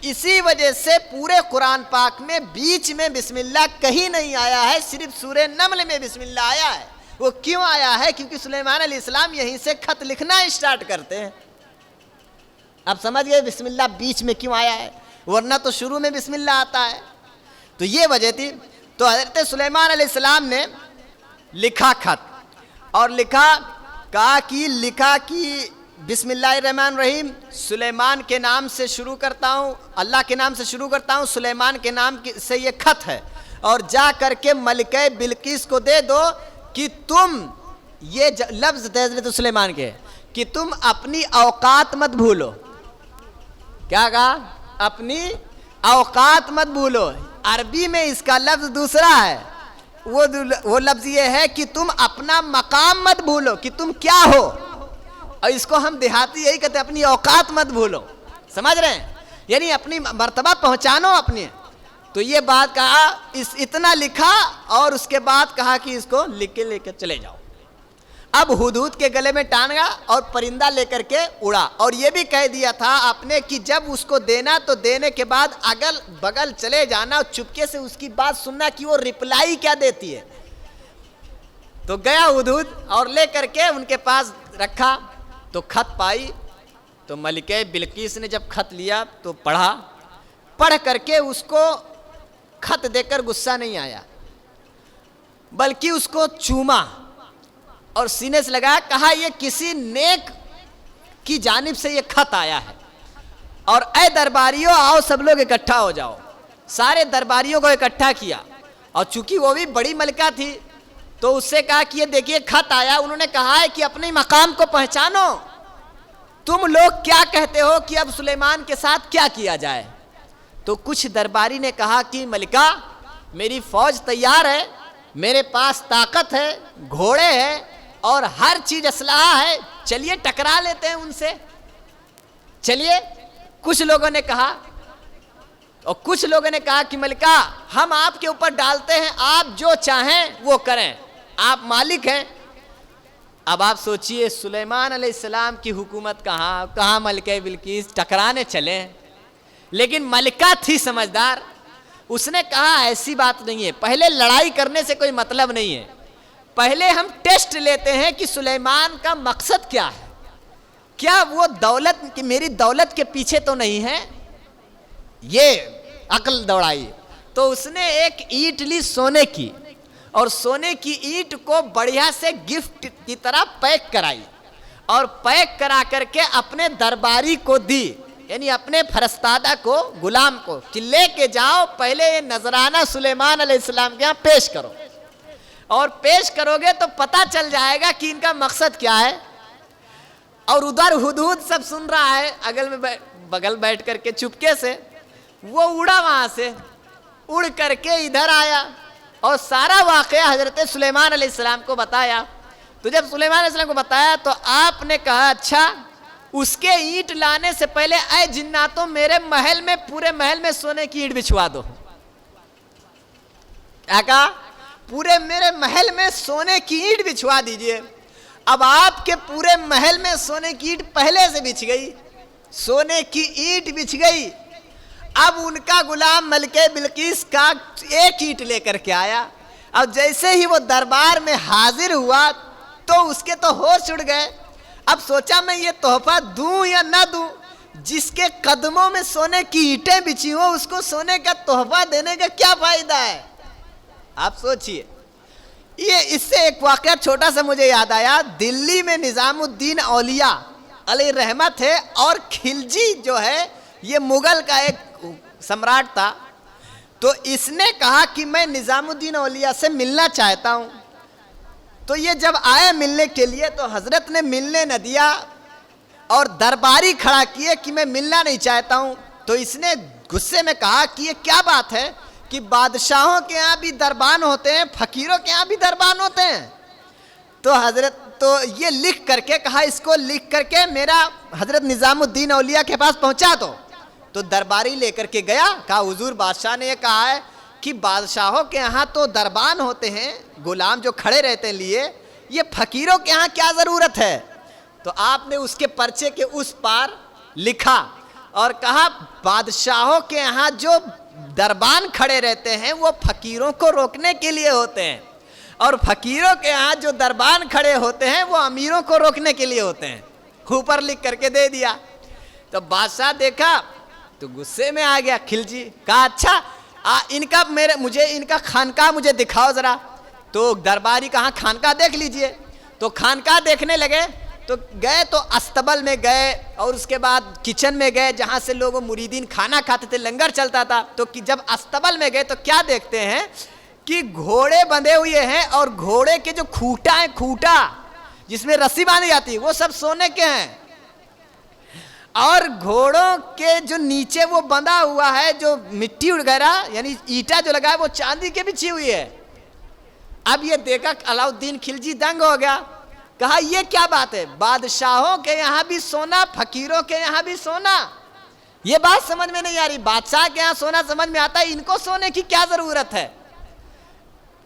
اسی وجہ سے پورے قرآن پاک میں بیچ میں بسم اللہ کہیں نہیں آیا ہے، صرف سورہ نمل میں بسم اللہ آیا ہے۔ وہ کیوں آیا ہے؟ کیونکہ سلیمان علیہ السلام یہیں سے خط لکھنا اسٹارٹ کرتے ہیں۔ اب سمجھ گئے بسم اللہ بیچ میں کیوں آیا ہے، ورنہ تو شروع میں بسم اللہ آتا ہے۔ تو یہ وجہ تھی۔ تو حضرت سلیمان علیہ السلام نے لکھا خط، اور کہا کہ بسم اللہ الرحمن الرحیم، سلیمان کے نام سے شروع کرتا ہوں، اللہ کے نام سے شروع کرتا ہوں، سلیمان کے نام سے یہ خط ہے، اور جا کر کے ملکہ بلقیس کو دے دو کہ تم یہ لفظ حضرت سلیمان کے کہ تم اپنی اوقات مت بھولو. کیا کہا؟ اپنی اوقات مت بھولو. عربی میں اس کا لفظ دوسرا ہے، وہ لفظ یہ ہے کہ تم اپنا مقام مت بھولو کہ تم کیا ہو، اور اس کو ہم دیہاتی یہی کہتے ہیں اپنی اوقات مت بھولو. سمجھ رہے ہیں؟ یعنی اپنی مرتبہ پہنچانو اپنی. تو یہ بات کہا، اتنا لکھا اور اس کے بعد کہا کہ اس کو لکھ کے لے کے چلے جاؤ. اب ہدہد کے گلے میں ٹانگا اور پرندہ لے کر کے اڑا، اور یہ بھی کہہ دیا تھا آپ نے کہ جب اس کو دینا تو دینے کے بعد اگل بغل چلے جانا اور چپکے سے اس کی بات سننا کہ وہ رپلائی کیا دیتی ہے. تو گیا ہدہد اور لے کر کے ان کے پاس رکھا تو خط پائی. تو ملکہ بلقیس نے جب خط لیا تو پڑھا، پڑھ کر کے اس کو خط دے کر غصہ نہیں آیا، بلکہ اس کو چوما اور سینے سے لگایا. کہا یہ کسی نیک کی جانب سے یہ خط آیا ہے، اور اے درباریوں آؤ سب لوگ اکٹھا ہو جاؤ. سارے درباریوں کو اکٹھا کیا، اور چونکہ وہ بھی بڑی ملکہ تھی تو اس سے کہا کہ یہ دیکھیے خط آیا. انہوں نے کہا ہے کہ اپنے مقام کو پہچانو، تم لوگ کیا کہتے ہو کہ اب سلیمان کے ساتھ کیا کیا جائے. تو کچھ درباری نے کہا کہ ملکہ میری فوج تیار ہے، میرے پاس طاقت ہے، گھوڑے ہیں اور ہر چیز اسلحہ ہے، چلیے ٹکرا لیتے ہیں ان سے، چلیے. کچھ لوگوں نے کہا، اور کچھ لوگوں نے کہا کہ ملکہ ہم آپ کے اوپر ڈالتے ہیں، آپ جو چاہیں وہ کریں، آپ مالک ہیں. اب آپ سوچئے سلیمان علیہ السلام کی حکومت کہاں ملکہ بلقیس ٹکرانے چلے. لیکن ملکہ تھی سمجھدار، اس نے کہا ایسی بات نہیں ہے، پہلے لڑائی کرنے سے کوئی مطلب نہیں ہے، پہلے ہم ٹیسٹ لیتے ہیں کہ سلیمان کا مقصد کیا ہے، کیا وہ دولت کہ میری دولت کے پیچھے تو نہیں ہے. یہ عقل دوڑائی. تو اس نے ایک اینٹ لی سونے کی، اور سونے کی اینٹ کو بڑھیا سے گفٹ کی طرح پیک کرائی، اور پیک کرا کر کے اپنے درباری کو دی، یعنی اپنے فرستادہ کو، غلام کو، کہ لے کے جاؤ پہلے یہ نذرانہ سلیمان علیہ السلام کے یہاں پیش کرو، اور پیش کرو گے تو پتہ چل جائے گا کہ ان کا مقصد کیا ہے. اور ادھر ہدہد سب سن رہا ہے، اگل میں بغل بیٹھ کر کے چپکے سے. وہ اڑا، وہاں سے اڑ کر کے ادھر آیا اور سارا واقعہ حضرت سلیمان علیہ السلام کو بتایا. تو جب سلیمان علیہ السلام کو بتایا تو آپ نے کہا اچھا اس کے اینٹ لانے سے پہلے اے جناتوں میرے محل میں، پورے محل میں سونے کی اینٹ بچھوا دو. کیا کہا؟ پورے میرے محل میں سونے کی اینٹ بچھوا دیجئے. اب آپ کے پورے محل میں سونے کی اینٹ پہلے سے بچھ گئی، سونے کی اینٹ بچھ گئی. اب ان کا غلام ملکہ بلقیس کا ایک اینٹ لے کر کے آیا. اب جیسے ہی وہ دربار میں حاضر ہوا تو اس کے تو ہوش اڑ گئے. اب سوچا میں یہ تحفہ دوں یا نہ دوں، جس کے قدموں میں سونے کی اینٹیں بچھی ہوں اس کو سونے کا تحفہ دینے کا کیا فائدہ ہے. آپ سوچئے. یہ اس سے ایک واقعہ چھوٹا سا مجھے یاد آیا. دلی میں نظام الدین اولیاء علیہ رحمت ہے، اور خلجی جو ہے یہ مغل کا ایک سمراٹ تھا. تو اس نے کہا کہ میں نظام الدین اولیاء سے ملنا چاہتا ہوں. تو یہ جب آئے ملنے کے لیے تو حضرت نے ملنے نہ دیا اور درباری کھڑا کیے کہ میں ملنا نہیں چاہتا ہوں. تو اس نے غصے میں کہا کہ یہ کیا بات ہے کہ بادشاہوں کے ہاں بھی دربان ہوتے ہیں، فقیروں کے ہاں بھی دربان ہوتے ہیں. تو حضرت تو یہ لکھ کر کے کہا اس کو لکھ کر کے میرا حضرت نظام الدین اولیاء کے پاس پہنچا دو. تو درباری لے کر کے گیا. کہا حضور بادشاہ نے یہ کہا ہے کہ بادشاہوں کے ہاں تو دربان ہوتے ہیں، غلام جو کھڑے رہتے ہیں لیے، یہ فقیروں کے ہاں کیا ضرورت ہے. تو آپ نے اس کے پرچے کے اس پار لکھا اور کہا بادشاہوں کے ہاں جو دربان کھڑے رہتے ہیں وہ فقیروں کو روکنے کے لیے ہوتے ہیں، اور فقیروں کے ہاں جو دربان کھڑے ہوتے ہیں وہ امیروں کو روکنے کے لیے ہوتے ہیں. اوپر لکھ کر کے دے دیا. تو بادشاہ دیکھا تو غصے میں آ گیا. خلجی کہا اچھا مجھے ان کا خانقاہ مجھے دکھاؤ ذرا. تو درباری کہا خانقاہ دیکھ لیجئے. تو خانقاہ دیکھنے لگے تو گئے تو استبل میں گئے اور اس کے بعد کچن میں گئے جہاں سے لوگ مریدین کھانا کھاتے تھے، لنگر چلتا تھا. تو جب استبل میں گئے تو کیا دیکھتے ہیں کہ گھوڑے بندھے ہوئے ہیں اور گھوڑے کے جو کھوٹا ہے، کھوٹا جس میں رسی باندھی جاتی ہے، وہ سب سونے کے ہیں. اور گھوڑوں کے جو نیچے وہ بندھا ہوا ہے جو مٹی وغیرہ یعنی اینٹا جو لگا ہے وہ چاندی کے بچھی ہوئی ہے. اب یہ دیکھا علاؤالدین خلجی دنگ ہو گیا. کہا یہ کیا بات ہے، بادشاہوں کے یہاں بھی سونا، فقیروں کے یہاں بھی سونا، یہ بات سمجھ میں نہیں آ رہی. بادشاہ کے یہاں سونا سمجھ میں آتا ہے، ان کو سونے کی کیا ضرورت ہے.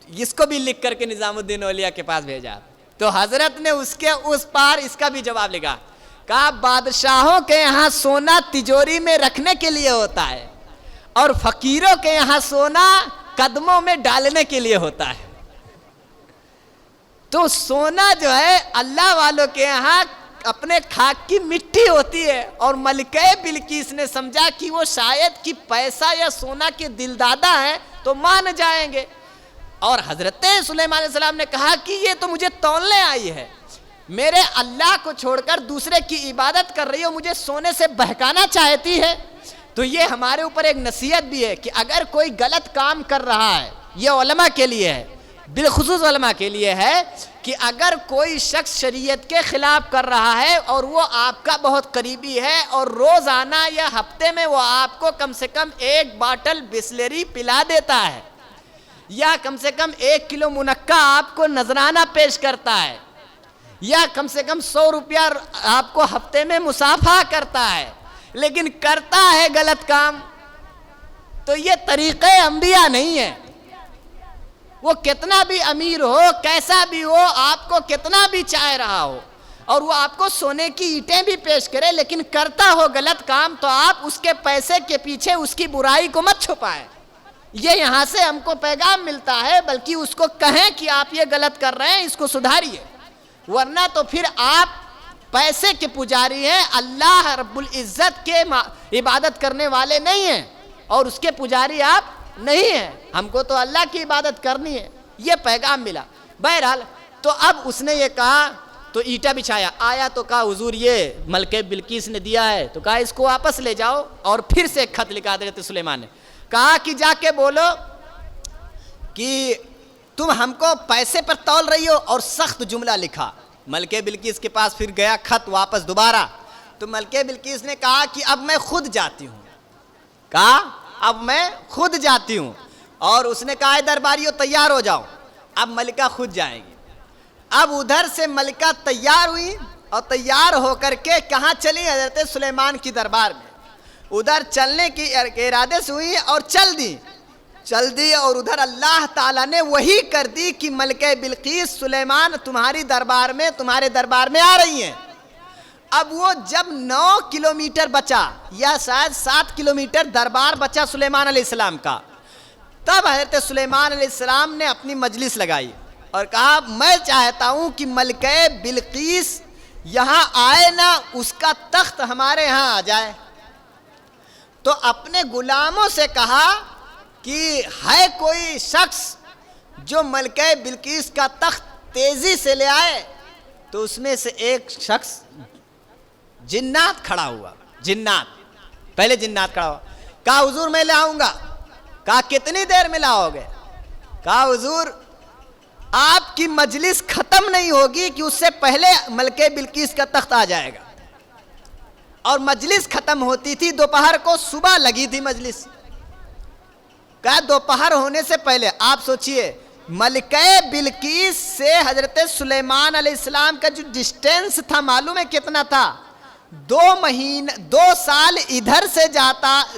اس کو بھی لکھ کر کے نظام الدین اولیاء کے پاس بھیجا. تو حضرت نے اس کے اس پار اس کا بھی جواب لکھا. کہا بادشاہوں کے یہاں سونا تجوری میں رکھنے کے لیے ہوتا ہے اور فقیروں کے یہاں سونا قدموں میں ڈالنے کے لیے ہوتا ہے. تو سونا جو ہے اللہ والوں کے یہاں اپنے خاک کی مٹی ہوتی ہے. اور ملکہ بلقیس نے سمجھا کہ وہ شاید کہ پیسہ یا سونا کے دلدادہ ہیں تو مان جائیں گے. اور حضرت سلیمان علیہ السلام نے کہا کہ یہ تو مجھے تولنے آئی ہے، میرے اللہ کو چھوڑ کر دوسرے کی عبادت کر رہی ہو، مجھے سونے سے بہکانا چاہتی ہے. تو یہ ہمارے اوپر ایک نصیحت بھی ہے کہ اگر کوئی غلط کام کر رہا ہے، یہ علماء کے لیے ہے، بالخصوص علماء کے لیے ہے کہ اگر کوئی شخص شریعت کے خلاف کر رہا ہے اور وہ آپ کا بہت قریبی ہے اور روزانہ یا ہفتے میں وہ آپ کو کم سے کم 1 باٹل بسلری پلا دیتا ہے یا کم سے کم 1 کلو منقع آپ کو نذرانہ پیش کرتا ہے یا کم سے کم 100 روپیہ آپ کو ہفتے میں مصافحہ کرتا ہے لیکن کرتا ہے غلط کام، تو یہ طریقے انبیاء نہیں ہے. وہ کتنا بھی امیر ہو، کیسا بھی ہو، آپ کو کتنا بھی چاہ رہا ہو اور وہ آپ کو سونے کی اینٹیں بھی پیش کرے لیکن کرتا ہو غلط کام، تو آپ اس کے پیسے کے پیچھے اس کی برائی کو مت چھپائیں. یہ یہاں سے ہم کو پیغام ملتا ہے، بلکہ اس کو کہیں کہ آپ یہ غلط کر رہے ہیں، اس کو سدھاریے، ورنہ تو پھر آپ پیسے کے پجاری ہیں، اللہ رب العزت کے عبادت کرنے والے نہیں ہیں اور اس کے پجاری آپ نہیں ہیں. ہم کو تو اللہ کی عبادت کرنی ہے. یہ پیغام ملا. بہرحال تو اب اس نے یہ کہا تو اینٹا بچھایا، آیا تو کہا حضور یہ ملکہ بلقیس نے دیا ہے. تو کہا اس کو واپس لے جاؤ، اور پھر سے ایک خط لکھا حضرت سلیمان نے. کہا کہ جا کے بولو کہ تم ہم کو پیسے پر تول رہی ہو، اور سخت جملہ لکھا. ملکہ بلقیس کے پاس پھر گیا خط واپس دوبارہ. تو ملکہ بلقیس نے کہا کہ اب میں خود جاتی ہوں. کہا اب میں خود جاتی ہوں. اور اس نے کہا درباریوں تیار ہو جاؤ. اب ملکہ خود جائے گی. اب ادھر سے ملکہ تیار ہوئی اور تیار ہو کر کے کہاں چلی؟ حضرت سلیمان کی دربار میں. ادھر چلنے کی ارادے سے ہوئی اور چل دی اور ادھر اللہ تعالیٰ نے وہی کر دی کہ ملکہ بلقیس سلیمان تمہاری دربار میں تمہارے دربار میں آ رہی ہیں. اب وہ جب 9 کلومیٹر بچا یا شاید 7 کلومیٹر دربار بچا سلیمان علیہ السلام کا، تب حضرت سلیمان علیہ السلام نے اپنی مجلس لگائی اور کہا میں چاہتا ہوں کہ ملکہ بلقیس یہاں آئے نہ، اس کا تخت ہمارے یہاں آ جائے. تو اپنے غلاموں سے کہا کہ ہے کوئی شخص جو ملکہ بلقیس کا تخت تیزی سے لے آئے. تو اس میں سے ایک شخص جنات کھڑا ہوا. پہلے جنات کھڑا ہوا. کہا حضور میں لے آؤں گا. کہا کتنی دیر میں لاؤ گے؟ کہا حضور آپ کی مجلس ختم نہیں ہوگی کہ اس سے پہلے ملکہ بلقیس کا تخت آ جائے گا. اور مجلس ختم ہوتی تھی دوپہر کو، صبح لگی تھی مجلس. کہا دوپہر ہونے سے پہلے آپ سوچئے ملکہ بلقیس سے حضرت سلیمان علیہ السلام کا جو ڈسٹینس تھا معلوم ہے کتنا تھا؟ 2 سال ادھر سے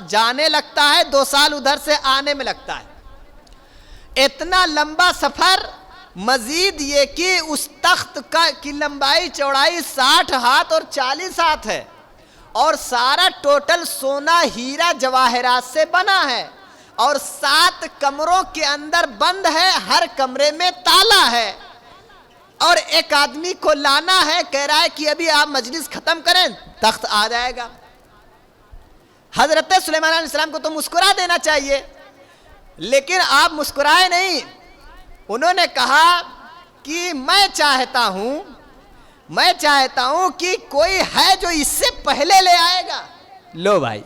جانے لگتا ہے، 2 سال ادھر سے آنے میں لگتا ہے. اتنا لمبا سفر، مزید یہ کہ اس تخت کی لمبائی چوڑائی 60 ہاتھ اور 40 ہاتھ ہے اور سارا ٹوٹل سونا ہیرا جواہرات سے بنا ہے اور 7 کمروں کے اندر بند ہے، ہر کمرے میں تالا ہے. اور ایک آدمی کو لانا ہے، کہہ رہا ہے کہ ابھی آپ مجلس ختم کریں تخت آ جائے گا. حضرت سلیمان علیہ السلام کو تو مسکرا دینا چاہیے، لیکن آپ مسکرائے نہیں. انہوں نے کہا کہ میں چاہتا ہوں میں چاہتا ہوں کہ کوئی ہے جو اس سے پہلے لے آئے گا. لو بھائی,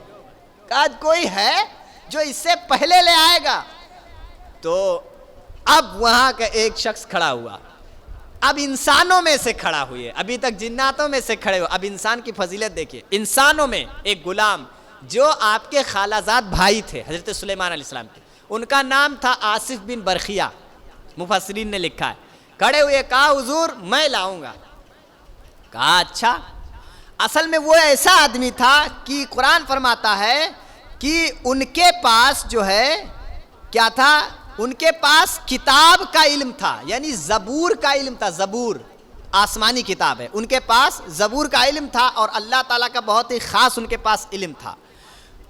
کہا کوئی ہے جو اس سے پہلے لے آئے گا. تو اب وہاں کا ایک شخص کھڑا ہوا, اب انسانوں میں سے کھڑا ہوئے, ابھی تک جناتوں میں سے کھڑے ہو. اب انسان کی فضیلت دیکھیے, انسانوں میں ایک غلام جو آپ کے خالہ زاد بھائی تھے حضرت سلیمان علیہ السلام کے, ان کا نام تھا آصف بن برخیہ, مفسرین نے لکھا ہے. کھڑے ہوئے, کہا حضور میں لاؤں گا. کہا اچھا. اصل میں وہ ایسا آدمی تھا کہ قرآن فرماتا ہے کہ ان کے پاس جو ہے کیا تھا, ان کے پاس کتاب کا علم تھا, یعنی زبور کا علم تھا. زبور آسمانی کتاب ہے, ان کے پاس زبور کا علم تھا اور اللہ تعالیٰ کا بہت ہی خاص ان کے پاس علم تھا.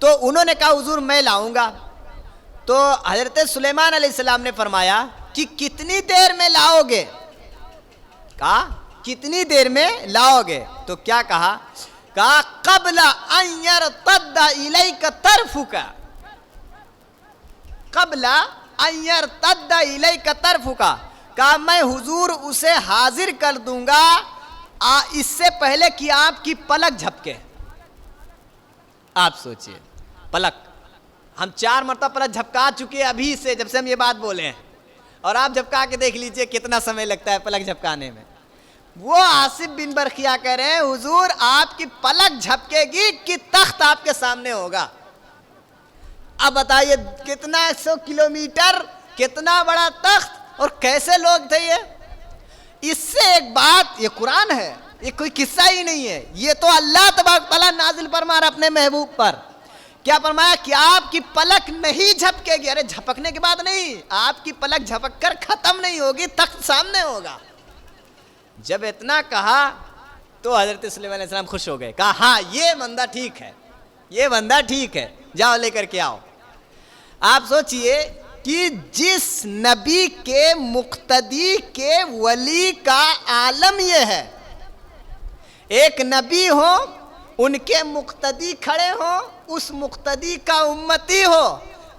تو انہوں نے کہا حضور میں لاؤں گا. تو حضرت سلیمان علیہ السلام نے فرمایا کہ کتنی دیر میں لاؤ گے؟ کہا کتنی دیر میں لاؤ گے؟ تو کیا کہا قبل ان یرتد الیک طرفک, قبل ان یرتد الیک طرفک, کہا میں حضور اسے حاضر کر دوں گا اس سے پہلے کہ آپ کی پلک جھپکے. آپ سوچئے, پلک, ہم 4 مرتبہ پلک جھپکا چکے ابھی سے, جب سے ہم یہ بات بولے ہیں, اور آپ جھپکا کے دیکھ لیجئے کتنا سمے لگتا ہے پلک جھپکانے میں. وہ آصف بن برخیہ کہہ رہے ہیں حضور آپ کی پلک جھپکے گی کہ تخت آپ کے سامنے ہوگا. اب بتائیے کتنا 100 کلومیٹر, کتنا بڑا تخت, اور کیسے لوگ تھے یہ. اس سے ایک بات, یہ قرآن ہے, یہ کوئی قصہ ہی نہیں ہے, یہ تو اللہ تبارک تعالیٰ نازل فرما رہا اپنے محبوب پر. کیا فرمایا کہ آپ کی پلک نہیں جھپکے گی. ارے جھپکنے کے بعد نہیں, آپ کی پلک جھپک کر ختم نہیں ہوگی, تخت سامنے ہوگا. جب اتنا کہا تو حضرت سلیمان علیہ السلام خوش ہو گئے, کہا ہاں یہ بندہ ٹھیک ہے, یہ بندہ ٹھیک ہے, جاؤ لے کر کے آؤ. آپ سوچئے کہ جس نبی کے مقتدی کے ولی کا عالم یہ ہے, ایک نبی ہو, ان کے مقتدی کھڑے ہو, اس مقتدی کا امتی ہو,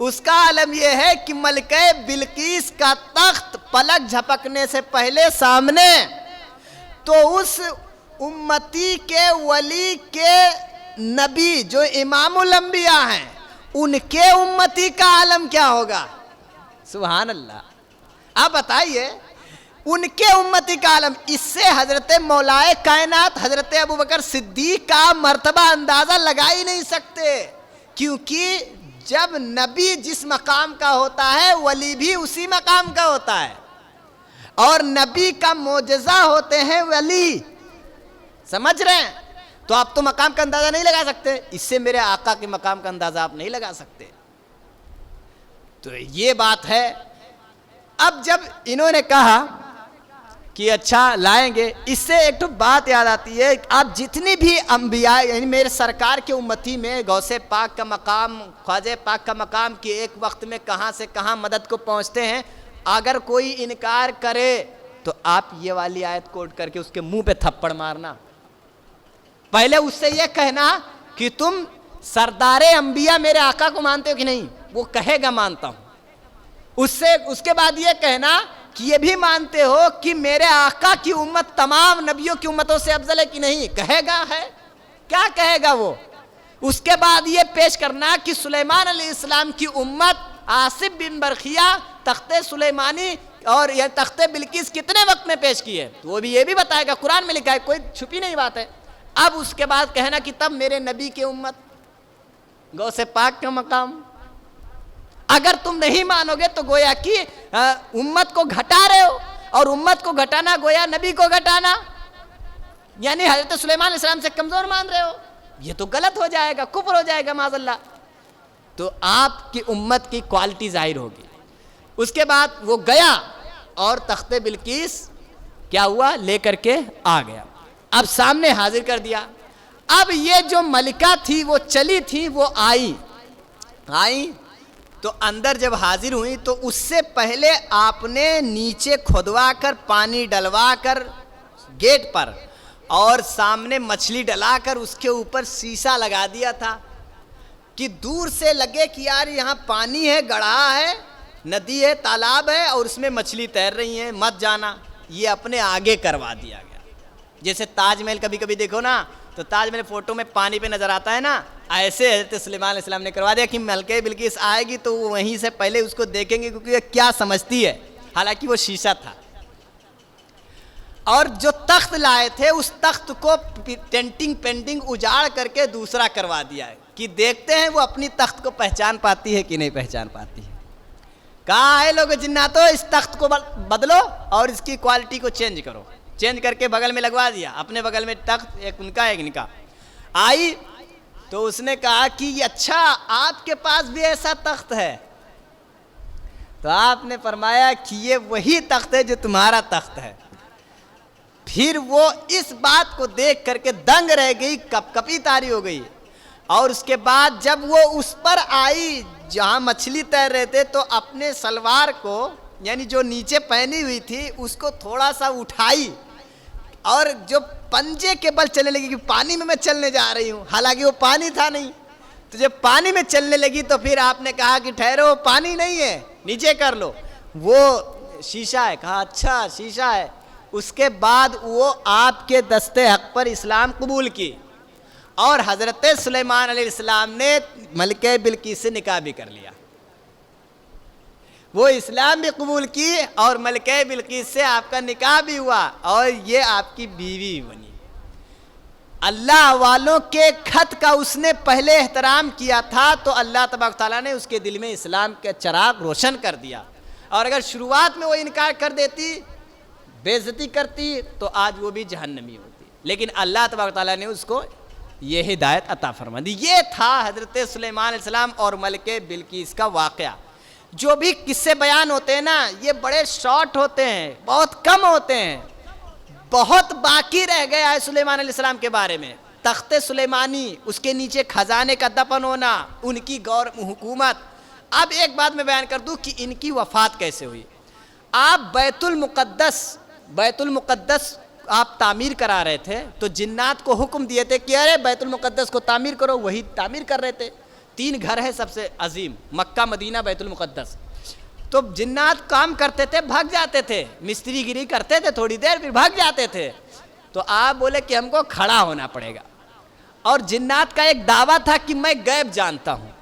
اس کا عالم یہ ہے کہ ملکہ بلقیس کا تخت پلک جھپکنے سے پہلے سامنے. تو اس امتی کے ولی کے نبی جو امام الانبیاء ہیں, ان کے امتی کا عالم کیا ہوگا؟ سبحان اللہ. آپ بتائیے ان کے امتی کا عالم. اس سے حضرت مولائے کائنات حضرت ابوبکر صدیق کا مرتبہ اندازہ لگا ہی نہیں سکتے, کیونکہ جب نبی جس مقام کا ہوتا ہے ولی بھی اسی مقام کا ہوتا ہے, اور نبی کا معجزہ ہوتے ہیں ولی. سمجھ رہے ہیں؟ تو آپ تو مقام کا اندازہ نہیں لگا سکتے, اس سے میرے آقا کے مقام کا اندازہ آپ نہیں لگا سکتے. تو یہ بات ہے. اب جب انہوں نے کہا کہ اچھا لائیں گے, اس سے ایک تو بات یاد آتی ہے, آپ جتنی بھی انبیاء یعنی میرے سرکار کے امتی میں غوث پاک کا مقام, خواجہ پاک کا مقام کی ایک وقت میں کہاں سے کہاں مدد کو پہنچتے ہیں, اگر کوئی انکار کرے تو آپ یہ والی آیت کوٹ کر کے اس کے منہ پہ تھپڑ مارنا. پہلے اس سے یہ کہنا کہ تم سردار انبیاء میرے آقا کو مانتے ہو کہ نہیں, وہ کہے گا مانتا ہوں. اس کے بعد یہ کہنا کہ یہ بھی مانتے ہو کہ میرے آقا کی امت تمام نبیوں کی امتوں سے افضل ہے کہ نہیں, کہے گا. ہے کیا کہے گا وہ. اس کے بعد یہ پیش کرنا کہ سلیمان علیہ السلام کی امت آصف بن برخیہ تخت سلیمانی اور یہ تخت بلقیس کتنے وقت میں پیش کی ہے, تو وہ بھی یہ بھی بتائے گا, قرآن میں لکھا ہے, کوئی چھپی نہیں بات ہے. اب اس کے بعد کہنا کہ تب میرے نبی کی امت, غوث پاک کا مقام. اگر تم نہیں مانو گے تو گویا کہ امت کو گھٹا رہے ہو, اور امت کو گھٹانا گویا نبی کو گھٹانا, یعنی حضرت سلیمان علیہ السلام سے کمزور مان رہے ہو. یہ تو غلط ہو جائے گا, کفر ہو جائے گا معاذ اللہ. تو آپ کی امت کی کوالٹی ظاہر ہوگی. اس کے بعد وہ گیا اور تخت بلقیس کیا ہوا, لے کر کے آ گیا, اب سامنے حاضر کر دیا. اب یہ جو ملکہ تھی وہ چلی تھی, وہ آئی تو اندر جب حاضر ہوئی تو اس سے پہلے آپ نے نیچے کھودوا کر پانی ڈلوا کر گیٹ پر, اور سامنے مچھلی ڈلا کر اس کے اوپر سیسا لگا دیا تھا کہ دور سے لگے کہ یار یہاں پانی ہے, گڑھا ہے, ندی ہے, تالاب ہے, اور اس میں مچھلی تیر رہی ہیں, مت جانا. یہ اپنے آگے کروا دیا گیا. جیسے تاج محل کبھی کبھی دیکھو نا تو تاج محل فوٹو میں پانی پہ نظر آتا ہے نا، ایسے حضرت سلیمان علیہ السلام نے کروا دیا کہ ملکہ بلقیس آئے گی تو وہ وہیں سے پہلے اس کو دیکھیں گے کیونکہ یہ کیا سمجھتی ہے، حالانکہ وہ شیشہ تھا۔ اور جو تخت لائے تھے اس تخت کو پینٹنگ اجاڑ کر کے دوسرا کروا دیا ہے کہ دیکھتے ہیں وہ اپنی تخت کو پہچان پاتی ہے کہ نہیں پہچان پاتی ہے۔ کہا ہے لوگ جناتو اس تخت کو بدلو اور اس کی کوالٹی کو چینج کرو، چینج کر کے بغل میں لگوا دیا، اپنے بغل میں تخت، ایک ان کا ایک ان کا۔ آئی تو اس نے کہا کہ اچھا آپ کے پاس بھی ایسا تخت ہے؟ تو آپ نے فرمایا کہ یہ وہی تخت ہے جو تمہارا تخت ہے۔ پھر وہ اس بات کو دیکھ کر کے دنگ رہ گئی، کپ کپی طاری ہو گئی۔ اور اس کے بعد جب وہ اس پر آئی جہاں مچھلی تیر رہے تھے تو اپنے سلوار کو یعنی جو نیچے پہنی ہوئی تھی اس کو تھوڑا سا اٹھائی اور جو پنجے کے بل چلنے لگی کہ پانی میں چلنے جا رہی ہوں، حالانکہ وہ پانی تھا نہیں۔ تو جب پانی میں چلنے لگی تو پھر آپ نے کہا کہ ٹھہرو پانی نہیں ہے، نیچے کر لو، وہ شیشہ ہے۔ کہا اچھا شیشہ ہے۔ اس کے بعد وہ آپ کے دستے حق پر اسلام قبول کی اور حضرت سلیمان علیہ السلام نے ملکہ بلقیس سے نکاح بھی کر لیا۔ وہ اسلام بھی قبول کی اور ملکہ بلقیس سے آپ کا نکاح بھی ہوا اور یہ آپ کی بیوی بنی۔ اللہ والوں کے خط کا اس نے پہلے احترام کیا تھا تو اللہ تبارک تعالیٰ نے اس کے دل میں اسلام کے چراغ روشن کر دیا، اور اگر شروعات میں وہ انکار کر دیتی، بے عزتی کرتی، تو آج وہ بھی جہنمی ہوتی۔ لیکن اللہ تبارک تعالیٰ نے اس کو یہ ہدایت عطا فرما دی۔ یہ تھا حضرت سلیمان علیہ السلام اور ملکہ بلقیس کا واقعہ۔ جو بھی قصے بیان ہوتے ہیں نا یہ بڑے شارٹ ہوتے ہیں، بہت کم ہوتے ہیں، بہت باقی رہ گیا ہے سلیمان علیہ السلام کے بارے میں۔ تخت سلیمانی، اس کے نیچے خزانے کا دفن ہونا، ان کی حکومت۔ اب ایک بات میں بیان کر دوں کہ ان کی وفات کیسے ہوئی۔ آپ بیت المقدس آپ تعمیر کرا رہے تھے تو جنات کو حکم دیے تھے کہ ارے بیت المقدس کو تعمیر کرو، وہی تعمیر کر رہے تھے۔ 3 گھر ہے سب سے عظیم، مکہ، مدینہ، بیت المقدس۔ تو جنات کام کرتے تھے، بھاگ جاتے تھے، مستری گری کرتے تھے تھوڑی دیر پھر بھاگ جاتے تھے۔ تو آپ بولے کہ ہم کو کھڑا ہونا پڑے گا، اور جنات کا ایک دعویٰ تھا کہ میں غیب جانتا ہوں۔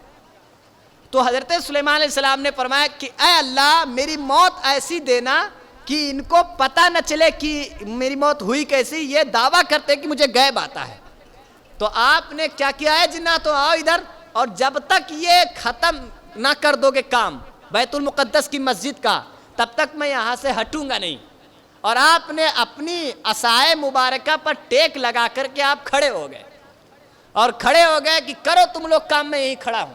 تو حضرت سلیمان علیہ السلام نے فرمایا کہ اے اللہ میری موت ایسی دینا کہ ان کو پتہ نہ چلے کہ میری موت ہوئی کیسی، یہ دعویٰ کرتے کہ مجھے غیب آتا ہے۔ تو آپ نے کیا کیا ہے جنات، تو آؤ ادھر، اور جب تک یہ ختم نہ کر دو گے کام بیت المقدس کی مسجد کا تب تک میں یہاں سے ہٹوں گا نہیں۔ اور آپ نے اپنی عصائے مبارکہ پر ٹیک لگا کر کے آپ کھڑے ہو گئے، اور کھڑے ہو گئے کہ کرو تم لوگ کام، میں یہیں کھڑا ہوں۔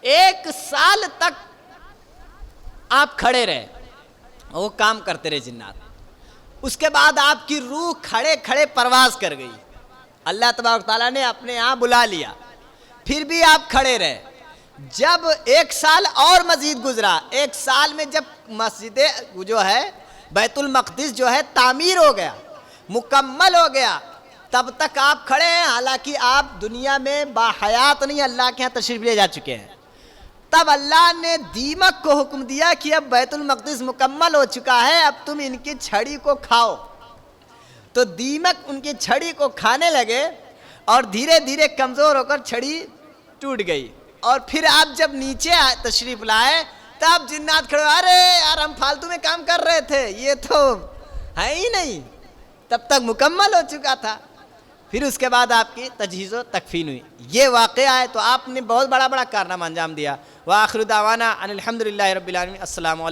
1 سال تک آپ کھڑے رہے، وہ کام کرتے رہے جنات۔ اس کے بعد آپ کی روح کھڑے کھڑے پرواز کر گئی، اللہ تبارک تعالیٰ نے اپنے یہاں بلا لیا، پھر بھی آپ کھڑے رہے۔ جب 1 سال اور مزید گزرا، 1 سال میں جب مسجد جو ہے بیت المقدس جو ہے تعمیر ہو گیا، مکمل ہو گیا، تب تک آپ کھڑے ہیں، حالانکہ آپ دنیا میں باحیات نہیں، اللہ کے یہاں تشریف لے جا چکے ہیں۔ تب اللہ نے دیمک کو حکم دیا کہ اب بیت المقدس مکمل ہو چکا ہے، اب تم ان کی چھڑی کو کھاؤ۔ تو دیمک ان کی چھڑی کو کھانے لگے اور دھیرے دھیرے کمزور ہو کر چھڑی ٹوٹ گئی۔ اور پھر آپ جب نیچے تشریف لائے تب جنات کھڑے، ارے یار ہم فالتو میں کام کر رہے تھے، یہ تو ہے ہی نہیں، تب تک مکمل ہو چکا تھا۔ پھر اس کے بعد آپ کی تجہیز و تکفین ہوئی۔ یہ واقعہ ہے، تو آپ نے بہت بڑا کارنامہ انجام دیا۔ وآخر دعوانا ان الحمدللہ رب العالمین۔ السلام علیکم۔